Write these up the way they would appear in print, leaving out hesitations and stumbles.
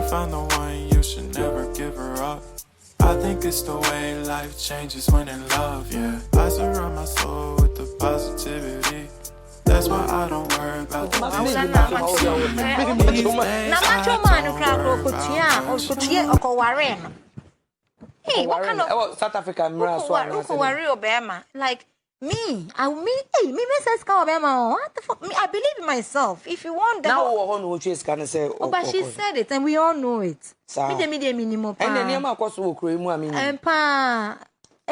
found the one, you should never give her up. I think it's the way life changes when in love, yeah. I surround my soul with the positivity. That's why I don't worry about the things that I don't see. These days I don't worry about. Hey, what kind of South Africa? Like me, hey, me says Obama. What the fuck? Me, I believe in myself. If you want that, now what she is gonna say? Oh, but she said it, and we all know it. Me minimum. And then you course will create more. I mean, and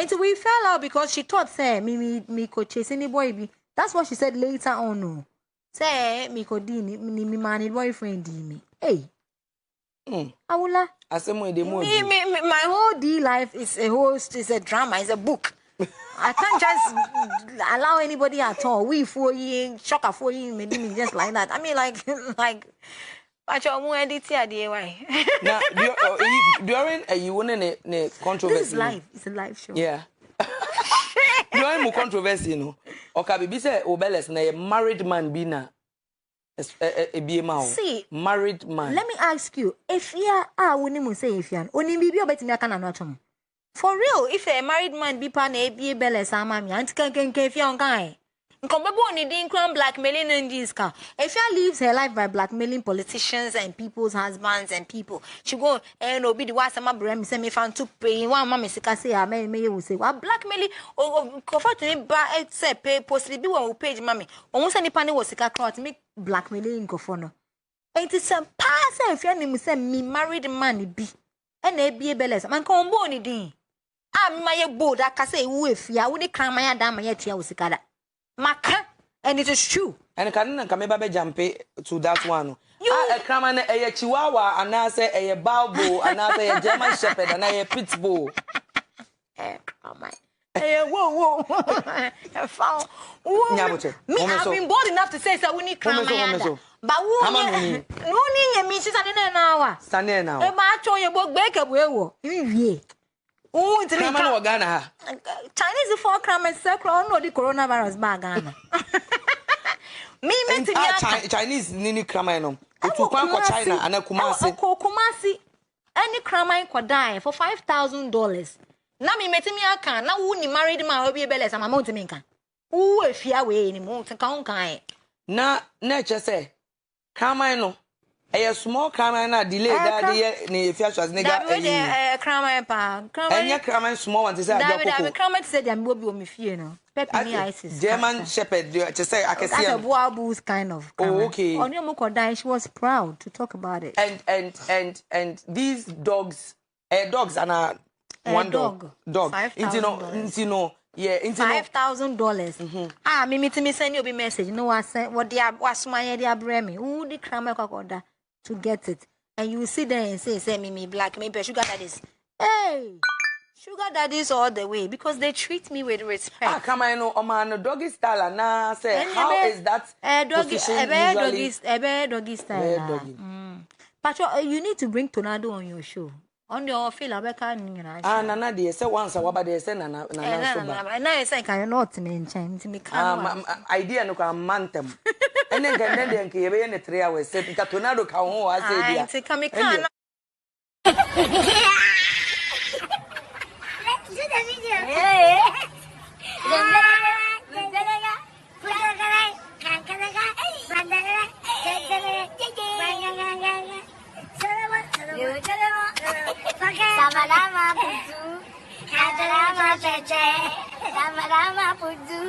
so we fell out because she thought, say, me could chase any boy. That's what she said later on. No, say me could me man boyfriend me. Hey. Awula. My whole D life is a host, is a drama, is a book. I can't just allow anybody at all. We for you, shocker for you, maybe just like that. I mean, like, but you're more edited, why? Now, during you won a controversy. This is live. It's a live show. Yeah. During more controversy, you know. Okay, be say Obeles na a married man be na. See, married man. Let me ask you, if you are winning, say if you only be a better can for real, if a married man be pan a be belle sama me, and can if young guy. Incomparable in crime blackmailing in this car. If you lives her life by blackmailing politicians and people's husbands and people, she go and be the one some brand say me found to pay one mammy say I may will say what blackmailing or comforting by say pay possibly be one page mammy. Almost any panel was a crowd make blackmailing in Kofono. And it's a pass if your name say me married man be and they be a bellas man come bony din. I'm my board I can say if ya would cram my damn yet ya was a Maka, and it is true. And can come jump to that one. You come and a chihuahua, and I say a balbo, and I say a German shepherd, and I a pit bull. Whoa. Me, I've been bold enough to say so we need cram. But who means it's an hour. Sunday now. A match on your book, bake up, we oh, it's Ghana. Chinese for cram and circle no the coronavirus bag. Me, Chinese nini kramano. To China and a Kumasi. Any cramine could die for $5,000. Now me met me a can. Now who married my hobby bells and my mountain. Who if you away any mountain count? Na nature say, Kramino. A small camera delay that year near Afia Schwarzenegger. Cramine pa. And your cramine small one to say, I cramine said I'm will be on me fear no. Peppy ices. German shepherd, to say I can see a Boaboo's kind of. Oh, okay. On your Mokodai, she was proud to talk about it. And these dogs, dogs are one dog. $5,000. Yeah, $5,000. Ah, me send you a message. No, I sent what they are. What's my idea? Bremy. Who the crammer order to get it? And you sit there and say me black, maybe sugar daddies. Hey, sugar daddies all the way because they treat me with respect. Ah, come on, no, man, doggy style. And now say, how is that? Doggy style. But you need to bring Tornado on your show. On your feel Nana dear, say once a wabba de send Nana. And I say, I not mention to me. Idea no can mantem. And then can give any 3 hours. Say, Tornado come home. I say, come. Sama-sama puju, sama-sama puju,